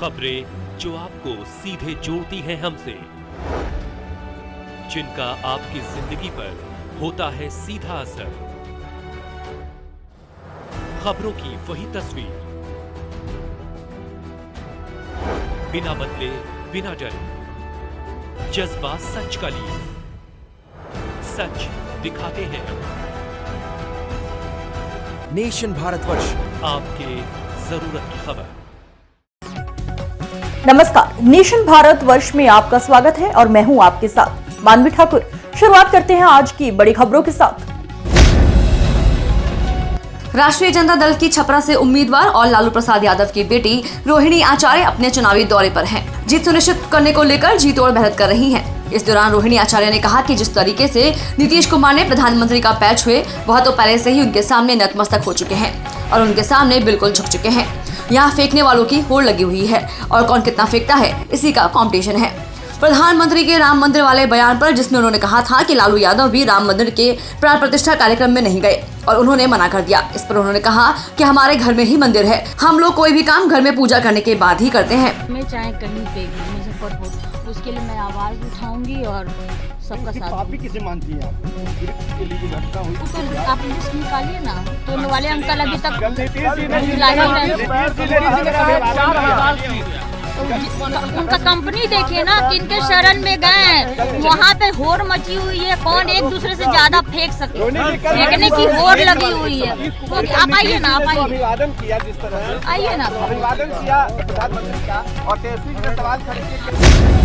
खबरें जो आपको सीधे जोड़ती हैं हमसे, जिनका आपकी जिंदगी पर होता है सीधा असर। खबरों की वही तस्वीर, बिना बदले बिना डरे, जज्बा सच का लिए, सच दिखाते हैं हम। नेशन भारतवर्ष, आपके जरूरत की खबर। नमस्कार, नेशन भारतवर्ष में आपका स्वागत है और मैं हूं आपके साथ मानवी ठाकुर। शुरुआत करते हैं आज की बड़ी खबरों के साथ। राष्ट्रीय जनता दल की छपरा से उम्मीदवार और लालू प्रसाद यादव की बेटी रोहिणी आचार्य अपने चुनावी दौरे पर हैं। जीत सुनिश्चित करने को लेकर जी तोड़ मेहनत कर रही हैं। इस दौरान रोहिणी आचार्य ने कहा कि जिस तरीके से नीतीश कुमार ने प्रधानमंत्री का पैर छुए, वह तो पहले से ही उनके सामने नतमस्तक हो चुके हैं और उनके सामने बिल्कुल झुक चुके हैं। यहाँ फेंकने वालों की होड़ लगी हुई है और कौन कितना फेंकता है, इसी का कंपटीशन है। प्रधानमंत्री के राम मंदिर वाले बयान पर, जिसमें उन्होंने कहा था कि लालू यादव भी राम मंदिर के प्राण प्रतिष्ठा कार्यक्रम में नहीं गए और उन्होंने मना कर दिया। इस पर उन्होंने कहा कि हमारे घर में ही मंदिर है, हम लोग कोई भी काम घर में पूजा करने के बाद ही करते हैं। मैं चाहे कहीं पे भी मुजफ्फरपुर, उसके लिए मैं आवाज उठाऊंगी और सबका साथ। आप भी किसे मानती हैं? के लिए जो घटना हुई तो आप लिस्ट निकालिए ना, तो वाले अंकल अभी तक उनका कंपनी देखिए ना, किनके शरण में गए, वहाँ पे होड़ मची हुई है। कौन एक दूसरे से ज्यादा फेंक सके, फेंकने की होड़ लगी हुई है। तो आप आइए ना, आप आइए, अभिवादन किया, जिस तरह आइए ना, अभिवादन किया प्रधानमंत्री का और तेजस्वी पे सवाल खड़े किए।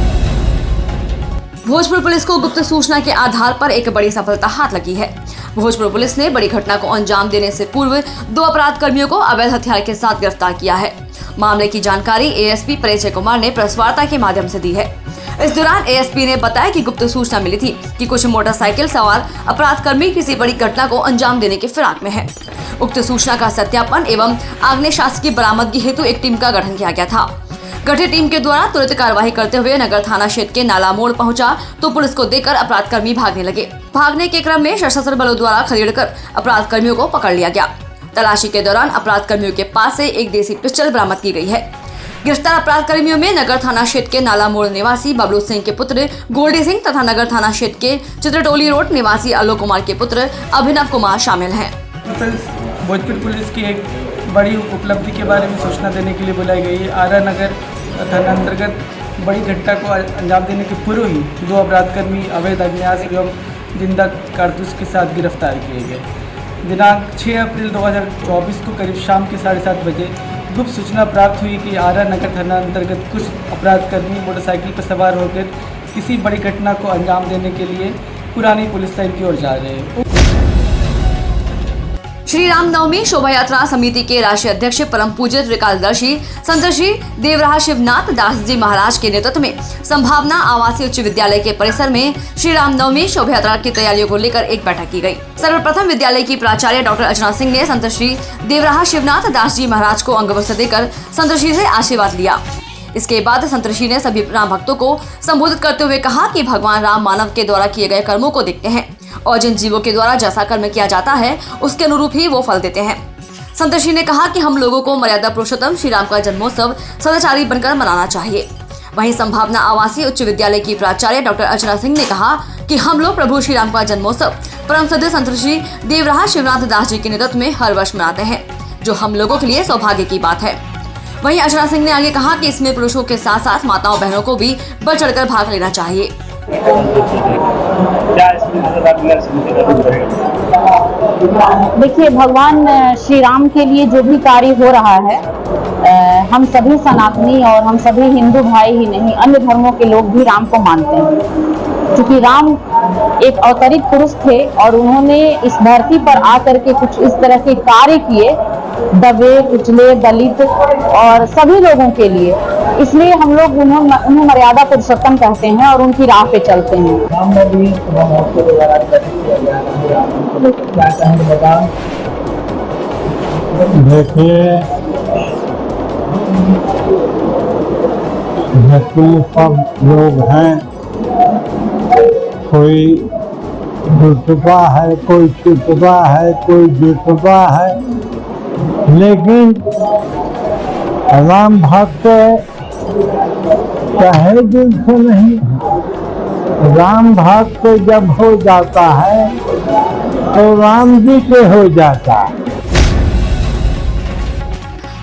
भोजपुर पुलिस को गुप्त सूचना के आधार पर एक बड़ी सफलता हाथ लगी है। भोजपुर पुलिस ने बड़ी घटना को अंजाम देने से पूर्व 2 अपराध कर्मियों को अवैध हथियार के साथ गिरफ्तार किया है। मामले की जानकारी एएसपी परिचय कुमार ने प्रेस वार्ता के माध्यम से दी है। इस दौरान एएसपी ने बताया कि गुप्त सूचना मिली थी कि कुछ मोटरसाइकिल सवार अपराध कर्मी किसी बड़ी घटना को अंजाम देने के फिराक में है। उक्त सूचना का सत्यापन एवं आग्नेयास्त्र की बरामदगी हेतु एक टीम का गठन किया गया था। गठित टीम के द्वारा तुरंत कार्रवाई करते हुए नगर थाना क्षेत्र के नाला मोड़ पहुंचा तो पुलिस को देखकर अपराध कर्मी भागने लगे। भागने के क्रम में सशस्त्र बलों द्वारा खदेड़कर अपराध कर्मियों को पकड़ लिया गया। तलाशी के दौरान अपराध कर्मियों के पास से एक देसी पिस्टल बरामद की गई है। गिरफ्तार अपराध कर्मियों में नगर थाना क्षेत्र के नाला मोड़ निवासी बबलू सिंह के पुत्र गोल्डी सिंह तथा नगर थाना क्षेत्र के चित्रटोली रोड निवासी आलोक कुमार के पुत्र अभिनव कुमार शामिल हैं। भोजपुर पुलिस की एक बड़ी उपलब्धि के बारे में सूचना देने के लिए बुलाई गई है। आरा नगर थाना अंतर्गत बड़ी घटना को अंजाम देने के पूर्व ही 2 अपराधकर्मी अवैध आग्नेयास्त्र एवं जिंदा कारतूस के साथ गिरफ्तार किए गए। दिनांक 6 अप्रैल 2024 को करीब शाम के 7:30 बजे गुप्त सूचना प्राप्त हुई कि आरा नगर थाना अंतर्गत कुछ अपराधकर्मी मोटरसाइकिल पर सवार होकर किसी बड़ी घटना को अंजाम देने के लिए पुरानी पुलिस लाइन की ओर जा रहे हैं। श्री राम नवमी शोभा यात्रा समिति के राष्ट्रीय अध्यक्ष परम पूज्य त्रिकालदर्शी संत श्री देवराहा शिवनाथ दास जी महाराज के नेतृत्व में संभावना आवासीय उच्च विद्यालय के परिसर में श्री राम नवमी शोभा यात्रा की तैयारियों को लेकर एक बैठक की गई। सर्वप्रथम विद्यालय की प्राचार्य डॉक्टर अर्चना सिंह ने संत श्री देवराहा शिवनाथ दास जी महाराज को अंगवस्त्र देकर संत श्री से आशीर्वाद लिया। इसके बाद संत श्री ने सभी राम भक्तों को संबोधित करते हुए कहा कि भगवान राम मानव के द्वारा किए गए कर्मों को देखते हैं और जिन जीवों के द्वारा जैसा कर्म किया जाता है उसके अनुरूप ही वो फल देते हैं। संत श्री ने कहा कि हम लोगों को मर्यादा पुरुषोत्तम श्री राम का जन्मोत्सव सदाचारी बनकर मनाना चाहिए। वहीं संभावना आवासीय उच्च विद्यालय की प्राचार्य डॉक्टर अर्चना सिंह ने कहा कि हम लोग प्रभु श्री राम का जन्मोत्सव परम सद्य संत श्री देवराहा शिवनाथ दास जी के नेतृत्व में हर वर्ष मनाते हैं, जो हम लोगों के लिए सौभाग्य की बात है। वहीं अर्चना सिंह ने आगे कहा कि इसमें पुरुषों के साथ साथ माताओं बहनों को भी बढ़ चढ़कर भाग लेना चाहिए। देखिए, भगवान श्री राम के लिए जो भी कार्य हो रहा है, हम सभी सनातनी और हम सभी हिंदू भाई ही नहीं, अन्य धर्मों के लोग भी राम को मानते हैं। क्योंकि राम एक अवतरित पुरुष थे और उन्होंने इस धरती पर आकर के कुछ इस तरह के कार्य किए, दबे कुचले दलित और सभी लोगों के लिए। इसलिए हम लोग उन्हें मर्यादा पुरुषोत्तम कहते हैं और उनकी राह पे चलते हैं। देखिए, सब लोग हैं, कोई जुटबा है, कोई चुटबा है, कोई जुटबा है, लेकिन राम भक्त तहे दिल से नहीं, राम भक्त को जब हो जाता है तो राम जी के हो जाता है।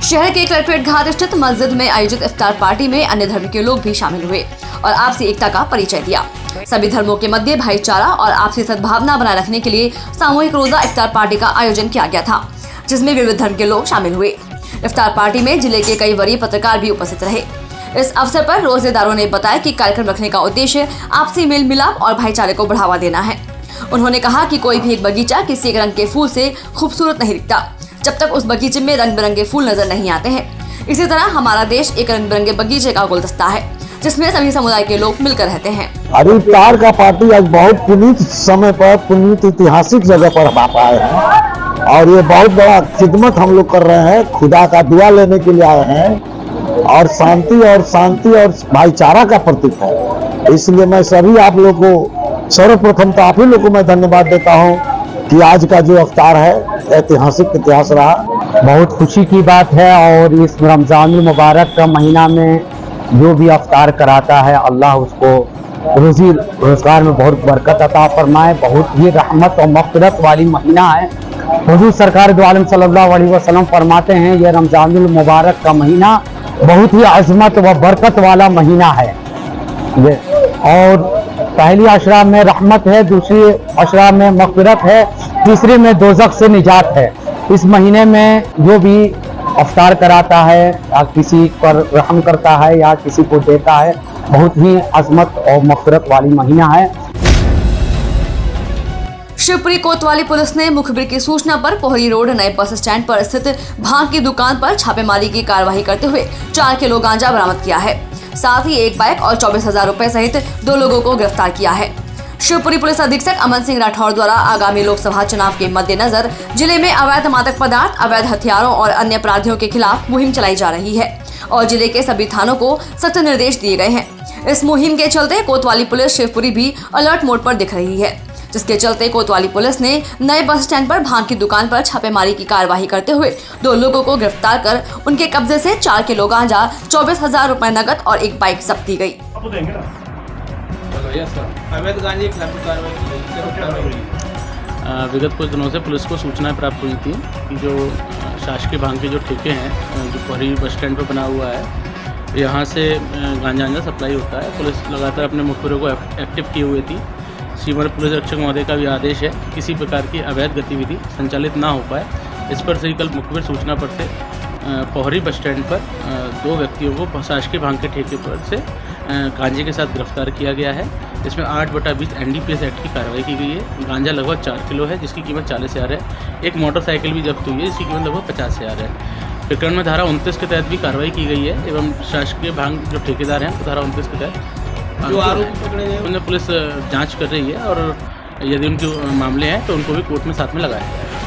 शहर के कलेक्ट्रेट घाट स्थित मस्जिद में आयोजित इफ्तार पार्टी में अन्य धर्म के लोग भी शामिल हुए और आपसी एकता का परिचय दिया। सभी धर्मों के मध्य भाईचारा और आपसी सद्भावना बनाए रखने के लिए सामूहिक रोजा इफ्तार पार्टी का आयोजन किया गया था, जिसमें विविध धर्म के लोग शामिल हुए। इफ्तार पार्टी में जिले के कई वरीय पत्रकार भी उपस्थित रहे। इस अवसर पर रोजेदारों ने बताया कि कार्यक्रम रखने का उद्देश्य आपसी मेल मिलाप और भाईचारे को बढ़ावा देना है। उन्होंने कहा कि कोई भी एक बगीचा किसी एक रंग के फूल से खूबसूरत नहीं दिखता जब तक उस बगीचे में रंग बिरंगे फूल नजर नहीं आते हैं। इसी तरह हमारा देश एक रंग बिरंगे बगीचे का गुलदस्ता है, जिसमें सभी समुदाय के लोग मिलकर रहते हैं। अरे इफ्तार का पार्टी आज बहुत पुनीत समय पर, पुनीत ऐतिहासिक जगह पर आप आए हैं और ये बहुत बड़ा खिदमत हम लोग कर रहे हैं। खुदा का दुआ लेने के लिए आए हैं और शांति और भाईचारा का प्रतीक है। इसलिए मैं सभी आप लोग को सर्वप्रथम तो आप ही लोग को मैं धन्यवाद देता हूँ कि आज का जो इफ्तार है ऐतिहासिक इतिहास रहा। बहुत खुशी की बात है और इस रमजान मुबारक का महीना में जो भी इफ्तार कराता है अल्लाह उसको रोजी रोजगार में बहुत बरकत अता फरमाए। बहुत ही रहमत और मग़फ़िरत वाली महीना है। हुज़ूर सरकार दो आलम सल्लल्लाहु अलैहि वसल्लम फरमाते हैं ये रमजान मुबारक का महीना बहुत ही अज़मत व बरकत वाला महीना है। और पहली अशरा में रहमत है, दूसरी अशरा में मग़फ़िरत है, तीसरी में दोज़ख से निजात है। इस महीने में जो भी इफ्तार कराता है या किसी पर रहम करता है या किसी को देता है, बहुत ही अज़मत और मग़फ़िरत वाली महीना है। शिवपुरी कोतवाली पुलिस ने मुखबिर की सूचना पर पोहरी रोड नए बस स्टैंड पर स्थित भांग की दुकान पर छापेमारी की कार्रवाई करते हुए 4 किलो गांजा बरामद किया है। साथ ही एक बाइक और 24,000 रुपए सहित 2 लोगों को गिरफ्तार किया है। शिवपुरी पुलिस अधीक्षक अमन सिंह राठौर द्वारा आगामी लोकसभा चुनाव के मद्देनजर जिले में अवैध मादक पदार्थ, अवैध हथियारों और अन्य अपराधियों के खिलाफ मुहिम चलाई जा रही है और जिले के सभी थानों को सख्त निर्देश दिए गए हैं। इस मुहिम के चलते कोतवाली पुलिस शिवपुरी भी अलर्ट मोड पर दिख रही है, जिसके चलते कोतवाली पुलिस ने नए बस स्टैंड पर भांग की दुकान पर छापेमारी की कार्रवाई करते हुए 2 लोगों को गिरफ्तार कर उनके कब्जे से 4 किलो गांजा, 24,000 रुपए नकद और एक बाइक जब्त की गई। विगत कुछ दिनों से पुलिस को सूचना प्राप्त हुई थी कि जो शासकीय भांग के जो ठेके हैं जो पोहरी बस स्टैंड पर बना हुआ है, यहाँ से गांजा सप्लाई होता है। पुलिस लगातार अपने मुखबिरों को एक्टिव किए हुए थी। श्रीमती पुलिस अधीक्षक महोदय का भी आदेश है किसी प्रकार की अवैध गतिविधि संचालित ना हो पाए। इस पर से कल मुखबिर सूचना पर से पोहरी बस स्टैंड पर 2 व्यक्तियों को शासकीय भांग के ठेके पर से गांजे के साथ गिरफ्तार किया गया है। इसमें 8/20 NDPS एक्ट की कार्रवाई की गई है। गांजा लगभग 4 किलो है जिसकी कीमत 40,000 है। एक मोटरसाइकिल भी जब्त हुई है जिसकी कीमत लगभग 50,000 है। प्रकरण में धारा 29 के तहत भी कार्रवाई की गई है एवं शासकीय भांग जो ठेकेदार हैं धारा 29 के तहत जो आरोपी पकड़े गए उन्हें पुलिस जांच कर रही है और यदि उनके मामले हैं तो उनको भी कोर्ट में साथ में लगाया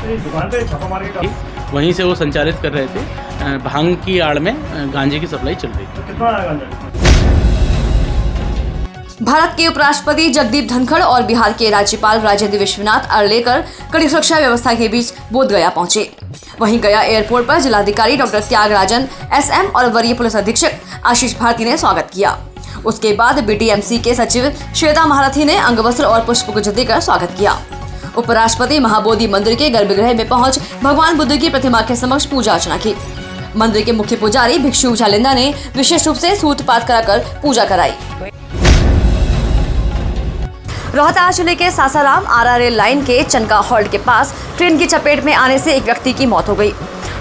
जाए। वहीं से वो संचालित कर रहे थे। भांग की आड़ में गांजे की सप्लाई चल रही थी। भारत के उपराष्ट्रपति जगदीप धनखड़ और बिहार के राज्यपाल राजेंद्र विश्वनाथ अर्लेकर कड़ी सुरक्षा व्यवस्था के बीच बोधगया पहुंचे। वहीं गया एयरपोर्ट पर जिलाधिकारी डॉक्टर त्यागराजन SM और वरीय पुलिस अधीक्षक आशीष भारती ने स्वागत किया। उसके बाद BTMC के सचिव श्वेता महारथी ने अंगवस्त्र और पुष्पगुच्छ देकर स्वागत किया। उपराष्ट्रपति महाबोधि मंदिर के गर्भगृह में पहुंच भगवान बुद्ध की प्रतिमा के समक्ष पूजा अर्चना की। मंदिर के मुख्य पुजारी भिक्षु झालिंदा ने विशेष रूप से सूतपात कराकर पूजा कराई। रोहतास जिले के सासाराम आरा रेल लाइन के चनका हॉल्ट के पास ट्रेन की चपेट में आने से एक व्यक्ति की मौत हो गई।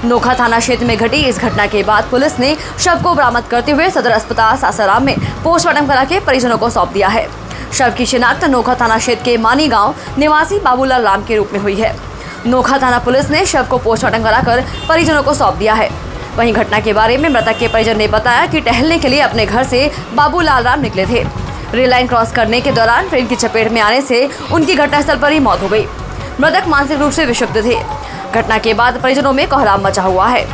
नोखा थाना क्षेत्र में घटी इस घटना के बाद पुलिस ने शव को बरामद करते हुए सदर अस्पताल सासाराम में पोस्टमार्टम करा के परिजनों को सौंप दिया है। शव की शिनाख्त नोखा थाना क्षेत्र के मानी गांव निवासी बाबूलाल राम के रूप में हुई है। नोखा थाना पुलिस ने शव को पोस्टमार्टम कराकर परिजनों को सौंप दिया है। वहीं घटना के बारे में मृतक के परिजन ने बताया कि टहलने के लिए अपने घर से बाबूलाल राम निकले थे। रेल लाइन क्रॉस करने के दौरान ट्रेन की चपेट में आने से उनकी घटनास्थल पर ही मौत हो गई। मृतक मानसिक रूप से विक्षुब्ध थे। घटना के बाद परिजनों में कोहराम मचा हुआ है।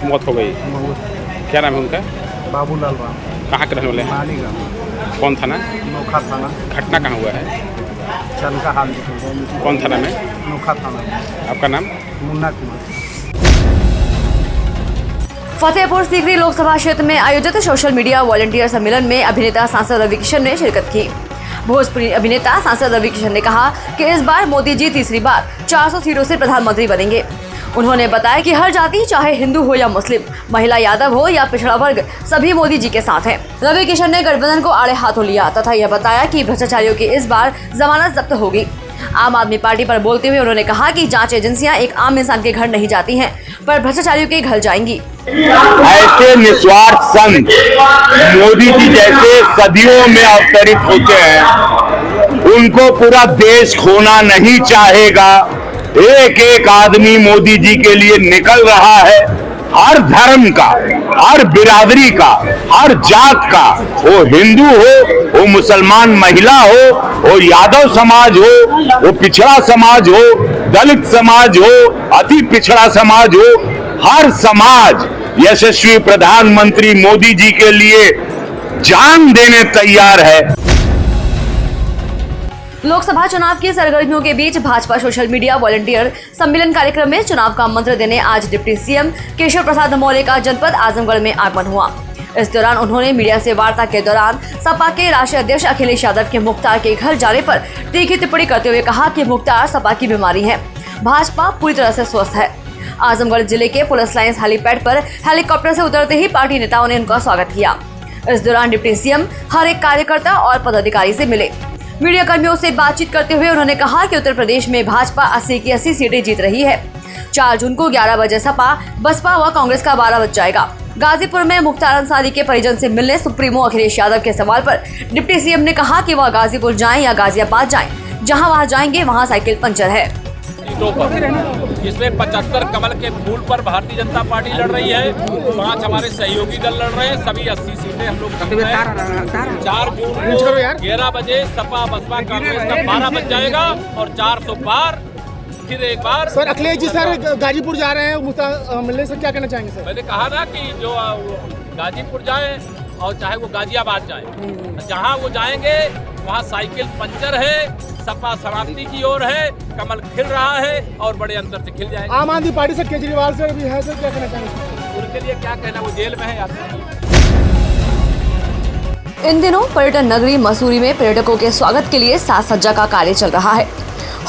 मौत हो गई। क्या नाम है उनका? बाबूलाल राम। कहाँ के रहने वाले हैं? कौन थाना? नोखा थाना। घटना कहाँ हुआ है? चनका हाल दिखेगा। कौन थाना में? नोखा थाना में। आपका नाम? मुन्ना कुमार। फतेहपुर सीकरी लोकसभा क्षेत्र में आयोजित सोशल मीडिया वॉलंटियर सम्मेलन में अभिनेता सांसद रवि किशन ने शिरकत की। भोजपुरी अभिनेता सांसद रवि किशन ने कहा कि इस बार मोदी जी तीसरी बार 400 सीटों से प्रधानमंत्री बनेंगे। उन्होंने बताया कि हर जाति, चाहे हिंदू हो या मुस्लिम, महिला यादव हो या पिछड़ा वर्ग, सभी मोदी जी के साथ हैं। रवि किशन ने गठबंधन को आड़े हाथों लिया तथा यह बताया कि भ्रष्टाचारियों की इस बार जमानत जब्त होगी। आम आदमी पार्टी पर बोलते हुए उन्होंने कहा कि जांच एजेंसियां एक आम इंसान के घर नहीं जाती हैं, पर भ्रष्टाचारियों के घर जाएंगी। ऐसे निस्वार्थ संत मोदी जी जैसे सदियों में अवतरित होते हैं, उनको पूरा देश खोना नहीं चाहेगा। एक एक आदमी मोदी जी के लिए निकल रहा है, हर धर्म का, हर बिरादरी का, हर जात का, वो हिंदू हो, वो मुसलमान महिला हो, वो यादव समाज हो, वो पिछड़ा समाज हो, दलित समाज हो, अति पिछड़ा समाज हो, हर समाज यशस्वी प्रधानमंत्री मोदी जी के लिए जान देने तैयार है। लोकसभा चुनाव की सरगर्मियों के बीच भाजपा सोशल मीडिया वॉलंटियर सम्मेलन कार्यक्रम में चुनाव का मंत्र देने आज डिप्टी सीएम केशव प्रसाद मौर्य का जनपद आजमगढ़ में आगमन हुआ। इस दौरान उन्होंने मीडिया से वार्ता के दौरान सपा के राष्ट्रीय अध्यक्ष अखिलेश यादव के मुख्तार के घर जाने पर तीखी टिप्पणी करते हुए कहा कि मुख्तार सपा की बीमारी है, भाजपा पूरी तरह से स्वस्थ है। आजमगढ़ जिले के पुलिस लाइन्स हेलीपैड पर हेलीकॉप्टर से उतरते ही पार्टी नेताओं ने उनका स्वागत किया। इस दौरान डिप्टी सीएम हर एक कार्यकर्ता और पदाधिकारी से मिले। मीडिया कर्मियों से बातचीत करते हुए उन्होंने कहा कि उत्तर प्रदेश में भाजपा 80 की 80 सीटें जीत रही है। 4 जून को 11 बजे सपा, बसपा व कांग्रेस का 12 बज जाएगा। गाजीपुर में मुख्तार अंसारी के परिजन से मिलने सुप्रीमो अखिलेश यादव के सवाल पर डिप्टी सीएम ने कहा कि वह गाजीपुर जाएं या गाजियाबाद जाएं, जहां वहां जाएंगे वहां साइकिल पंचर है। जिसमें 75 कमल के फूल पर भारतीय जनता पार्टी लड़ रही है, 5 हमारे सहयोगी दल लड़ रहे हैं, सभी 80 सीटें हम लोग 4 जून को 11 बजे सपा, बसपा, कांग्रेस का 12 बज जाएगा और 400 पार। फिर एक बार सर अखिलेश जी सर गाजीपुर जा रहे हैं, मिलने से क्या कहना चाहेंगे सर? मैंने कहा ना कि जो गाजीपुर जाए और चाहे वो गाजियाबाद जाए, जहाँ वो जाएंगे वहाँ साइकिल पंचर है, सपा समाप्ति की ओर है, कमल खिल रहा है और बड़े अंतर से खिल जाएगा। आम आदमी पार्टी से केजरीवाल सर भी है, सर क्या कहना चाहेंगे? उनके लिए क्या कहना, वो जेल में है। इन दिनों पर्यटन नगरी मसूरी में पर्यटकों के स्वागत के लिए साज सज्जा का कार्य चल रहा है।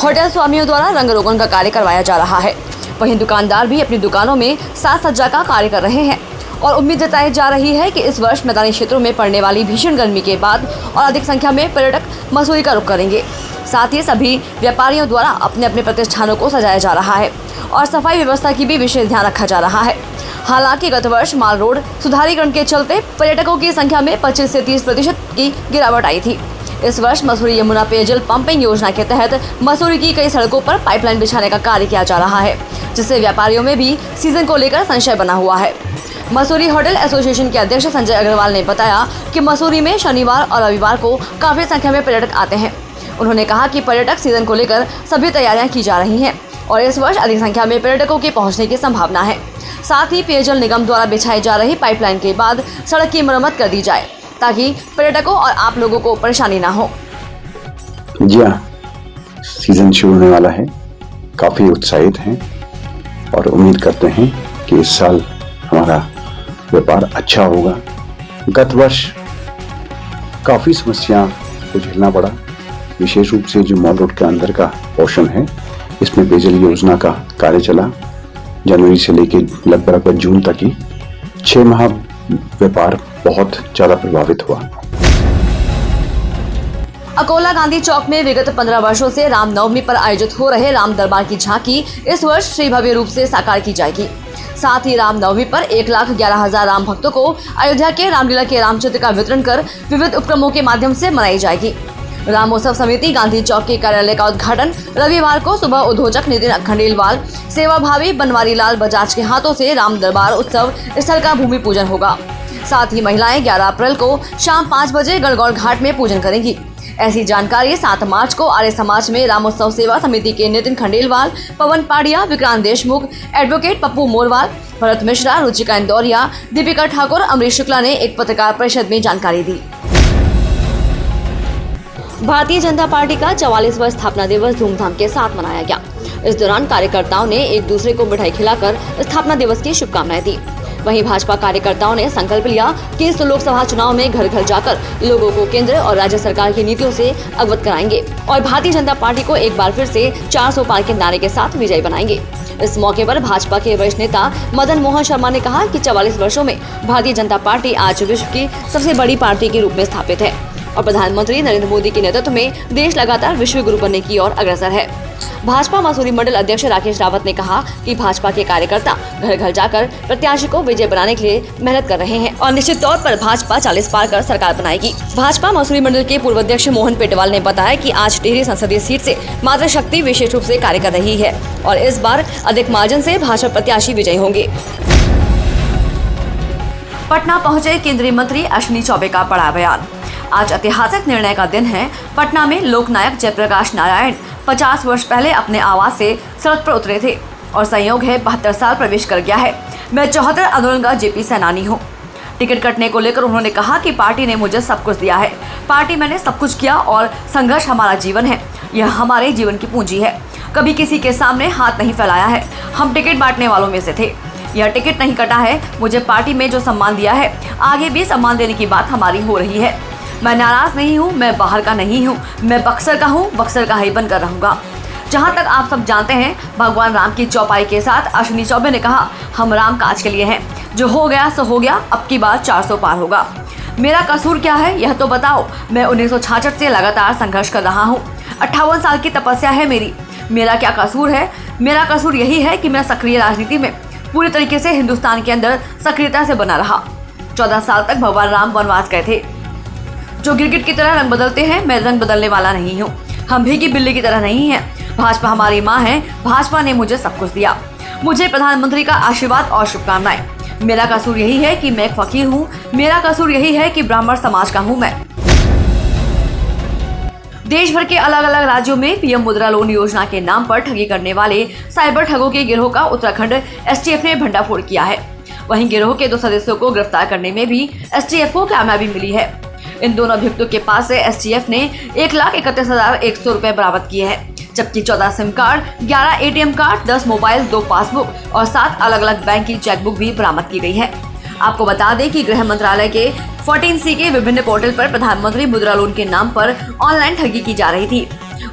होटल स्वामियों द्वारा रंग रोगन का कार्य करवाया जा रहा है। वहीं दुकानदार भी अपनी दुकानों में साज सज्जा का कार्य कर रहे हैं और उम्मीद जताई जा रही है कि इस वर्ष मैदानी क्षेत्रों में पड़ने वाली भीषण गर्मी के बाद और अधिक संख्या में पर्यटक मसूरी का रुख करेंगे। साथ ही सभी व्यापारियों द्वारा अपने अपने प्रतिष्ठानों को सजाया जा रहा है और सफाई व्यवस्था की भी विशेष ध्यान रखा जा रहा है। हालांकि गत वर्ष माल रोड सुधारीकरण के चलते पर्यटकों की संख्या में 25 से 30% की गिरावट आई थी। इस वर्ष मसूरी यमुना पेयजल पंपिंग योजना के तहत मसूरी की कई सड़कों पर पाइपलाइन बिछाने का कार्य किया जा रहा है, जिससे व्यापारियों में भी सीजन को लेकर संशय बना हुआ है। मसूरी होटल एसोसिएशन के अध्यक्ष संजय अग्रवाल ने बताया कि मसूरी में शनिवार और रविवार को काफी संख्या में पर्यटक आते हैं। उन्होंने कहा कि पर्यटक सीजन को लेकर सभी तैयारियां की जा रही हैं और इस वर्ष अधिक संख्या में पर्यटकों के पहुंचने की संभावना है। साथ ही पेयजल निगम द्वारा बिछाई जा रही पाइपलाइन के बाद सड़क की मरम्मत कर दी जाए ताकि पर्यटकों और आप लोगों को परेशानी ना हो। जी हाँ, सीजन शुरू होने वाला है, काफी उत्साहित हैं और उम्मीद करते हैं कि इस साल हमारा व्यापार अच्छा होगा। गत वर्ष काफी समस्या को झेलना पड़ा, विशेष रूप से जो मॉल रोड के अंदर का पोर्शन है, इसमें पेयजल योजना का कार्य चला। जनवरी से लेकर लगभग जून तक ही 6 माह व्यापार बहुत ज्यादा प्रभावित हुआ। अकोला गांधी चौक में विगत 15 वर्षों से रामनवमी पर आयोजित हो रहे राम दरबार की झांकी इस वर्ष श्री भव्य रूप से साकार की जाएगी। साथ ही रामनवमी पर 1,11,000 राम भक्तों को अयोध्या के रामलीला के रामचित्र का वितरण कर विविध उपक्रमों के माध्यम से मनाई जाएगी। रामोत्सव समिति गांधी चौक के कार्यालय का उद्घाटन रविवार को सुबह उद्योजक नितिन खंडेलवाल, सेवाभावी बनवारी लाल बजाज के हाथों से राम दरबार उत्सव स्थल का भूमि पूजन होगा। साथ ही महिलाएं 11 अप्रैल को शाम 5 बजे गणगौर घाट में पूजन करेंगी। ऐसी जानकारी 7 मार्च को आर्य समाज में रामोत्सव सेवा समिति के नितिन खंडेलवाल, पवन पाड़िया, विक्रांत देशमुख, एडवोकेट पप्पू मोरवाल, भरत मिश्रा, रुचिका इंदौरिया, दीपिका ठाकुर, अमरीश शुक्ला ने एक पत्रकार परिषद में जानकारी दी। भारतीय जनता पार्टी का 44वां स्थापना दिवस धूमधाम के साथ मनाया गया। इस दौरान कार्यकर्ताओं ने एक दूसरे को मिठाई खिलाकर स्थापना दिवस की शुभकामनाएं दी। वहीं भाजपा कार्यकर्ताओं ने संकल्प लिया कि इस लोकसभा चुनाव में घर घर जाकर लोगों को केंद्र और राज्य सरकार की नीतियों से अवगत कराएंगे और भारतीय जनता पार्टी को एक बार फिर से 400 पार के नारे के साथ विजयी बनाएंगे। इस मौके पर भाजपा के वरिष्ठ नेता मदन मोहन शर्मा ने कहा कि 44 वर्षों में भारतीय जनता पार्टी आज विश्व की सबसे बड़ी पार्टी के रूप में स्थापित है और प्रधानमंत्री नरेंद्र मोदी के नेतृत्व में देश लगातार विश्व गुरु बनने की ओर अग्रसर है। भाजपा मसूरी मंडल अध्यक्ष राकेश रावत ने कहा कि भाजपा के कार्यकर्ता घर घर जाकर प्रत्याशी को विजय बनाने के लिए मेहनत कर रहे हैं और निश्चित तौर पर भाजपा 40 पार कर सरकार बनाएगी। भाजपा मसूरी मंडल के पूर्व अध्यक्ष मोहन पेटवाल ने बताया कि आज टिहरी संसदीय सीट से मातृशक्ति विशेष रूप से कार्य कर रही है और इस बार अधिक मार्जिन से भाजपा प्रत्याशी विजयी होंगे। पटना पहुंचे केंद्रीय मंत्री अश्विनी चौबे का बड़ा बयान। आज ऐतिहासिक निर्णय का दिन है। पटना में लोकनायक जयप्रकाश नारायण 50 वर्ष पहले अपने आवास से सड़क पर उतरे थे और संयोग है 72 साल प्रवेश कर गया है। मैं 74 आंदोलन का जेपी सेनानी हूँ। टिकट कटने को लेकर उन्होंने कहा कि पार्टी ने मुझे सब कुछ दिया है, पार्टी मैंने सब कुछ किया और संघर्ष हमारा जीवन है, यह हमारे जीवन की पूंजी है। कभी किसी के सामने हाथ नहीं फैलाया है, हम टिकट बांटने वालों में से थे। यह टिकट नहीं कटा है, मुझे पार्टी में जो सम्मान दिया है आगे भी सम्मान देने की बात हमारी हो रही है। मैं नाराज नहीं हूँ, मैं बाहर का नहीं हूँ, मैं बक्सर का हूँ, बक्सर का ही बनकर रहूँगा। जहाँ तक आप सब जानते हैं, भगवान राम की चौपाई के साथ अश्विनी चौबे ने कहा, हम राम काज के लिए हैं, जो हो गया सो हो गया, अब की बार 400 पार होगा। मेरा कसूर क्या है यह तो बताओ। मैं 1966 से लगातार संघर्ष कर रहा हूँ, 58 साल की तपस्या है मेरी। मेरा क्या कसूर है? मेरा कसूर यही है कि मैं सक्रिय राजनीति में पूरी तरीके से हिंदुस्तान के अंदर सक्रियता से बना रहा। 14 साल तक भगवान राम वनवास गए थे। जो गिरगिट की तरह रंग बदलते हैं, मैं रंग बदलने वाला नहीं हूँ। हम भीगी बिल्ली की तरह नहीं हैं। भाजपा हमारी माँ है, भाजपा ने मुझे सब कुछ दिया। मुझे प्रधानमंत्री का आशीर्वाद और शुभकामनाएं। मेरा कसूर यही है कि मैं फकीर हूँ, मेरा कसूर यही है कि ब्राह्मण समाज का हूँ मैं। देश भर के अलग अलग राज्यों में पीएम मुद्रा लोन योजना के नाम पर ठगी करने वाले साइबर ठगों के गिरोह का उत्तराखंड एसटीएफ ने भंडाफोड़ किया है। वहीं गिरोह के 2 सदस्यों को गिरफ्तार करने में भी एसटीएफ को कामयाबी मिली है। इन दोनों अभियुक्तों के पास से एसटीएफ ने 1,31,100 रुपए बरामद किए हैं, जबकि 14 SIM card, 11 ATM card, 10 mobile, 2 passbook और 7 अलग अलग बैंक की चेकबुक भी बरामद की गई है। आपको बता दें कि गृह मंत्रालय के 14C के विभिन्न पोर्टल पर प्रधानमंत्री मुद्रा लोन के नाम पर ऑनलाइन ठगी की जा रही थी।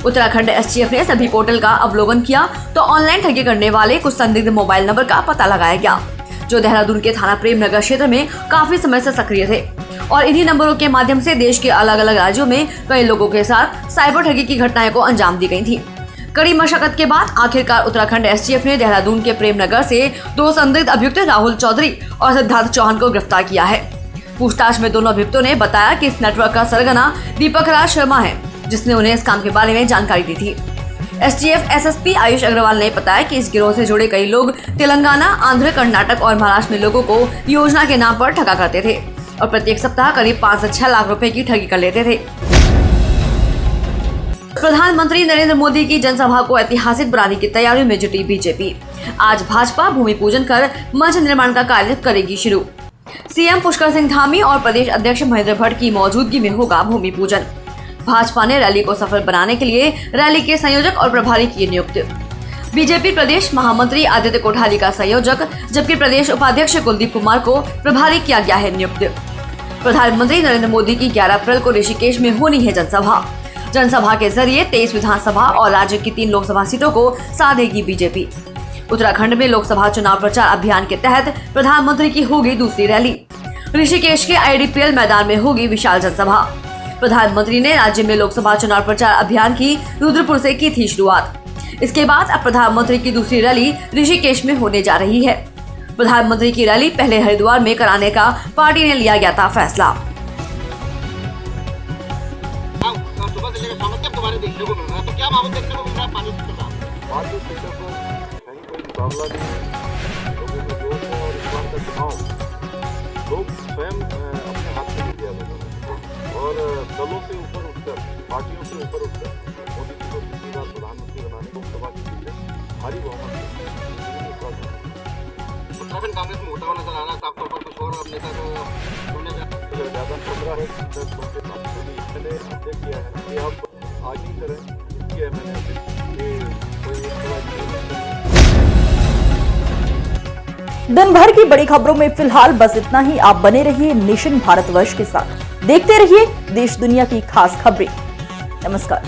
उत्तराखंड एसटीएफ ने सभी पोर्टल का अवलोकन किया तो ऑनलाइन ठगी करने वाले कुछ संदिग्ध मोबाइल नंबर का पता लगाया गया, जो देहरादून के थाना प्रेम नगर क्षेत्र में काफी समय से सक्रिय थे और इन्हीं नंबरों के माध्यम से देश के अलग अलग राज्यों में कई लोगों के साथ साइबर ठगी की घटनाएं को अंजाम दी गई थी। कड़ी मशक्कत के बाद आखिरकार उत्तराखंड एसटीएफ ने देहरादून के प्रेम नगर से 2 संदिग्ध अभियुक्त राहुल चौधरी और सिद्धार्थ चौहान को गिरफ्तार किया है। पूछताछ में दोनों अभियुक्तों ने बताया कि इस नेटवर्क का सरगना दीपक राज शर्मा है, जिसने उन्हें इस काम के बारे में जानकारी दी थी। एसटीएफ एसएसपी आयुष अग्रवाल ने बताया कि इस गिरोह से जुड़े कई लोग तेलंगाना, आंध्र, कर्नाटक और महाराष्ट्र में लोगों को योजना के नाम पर ठगा करते थे और प्रत्येक सप्ताह करीब 5 से 6 लाख रुपए की ठगी कर लेते थे। प्रधानमंत्री नरेंद्र मोदी की जनसभा को ऐतिहासिक बनाने की तैयारियों में जुटी बीजेपी। आज भाजपा भूमि पूजन कर मंच निर्माण का कार्य करेगी शुरू। सीएम पुष्कर सिंह धामी और प्रदेश अध्यक्ष महेंद्र भट्ट की मौजूदगी में होगा भूमि पूजन। भाजपा ने रैली को सफल बनाने के लिए रैली के संयोजक और प्रभारी किए नियुक्त। बीजेपी प्रदेश महामंत्री आदित्य कोठारी का संयोजक, जबकि प्रदेश उपाध्यक्ष कुलदीप कुमार को प्रभारी किया गया है नियुक्त। प्रधानमंत्री नरेंद्र मोदी की 11 अप्रैल को ऋषिकेश में होनी है जनसभा। जनसभा के जरिए 23 विधानसभा और राज्य की 3 लोकसभा सीटों को साधेगी बीजेपी। उत्तराखंड में लोकसभा चुनाव प्रचार अभियान के तहत प्रधानमंत्री की होगी दूसरी रैली। ऋषिकेश के आईडीपीएल मैदान में होगी विशाल जनसभा। प्रधानमंत्री ने राज्य में लोकसभा चुनाव प्रचार अभियान की रुद्रपुर से की थी शुरुआत। इसके बाद अब प्रधानमंत्री की दूसरी रैली ऋषिकेश में होने जा रही है। प्रधानमंत्री की रैली पहले हरिद्वार में कराने का पार्टी ने लिया गया था फैसला। लोग स्वयं अपने हाथ में लिया और दलों से ऊपर उठकर, पार्टियों से ऊपर उठकर मोदी जी को दूसरी बार प्रधानमंत्री बनाने को लोकसभा की सीटें भारी बहुमत उत्तराखंड कांग्रेस में होता हुआ नजर आ रहा है। साफ तौर पर कुछ और अब नेता को ज़्यादा 15 है मैंने अपडेट किया है कि आप आगे करें, इसकी है मैंने अपडेट कि कोई दिन भर की बड़ी खबरों में फिलहाल बस इतना ही। आप बने रहिए नेशन भारतवर्ष के साथ, देखते रहिए देश दुनिया की खास खबरें। नमस्कार।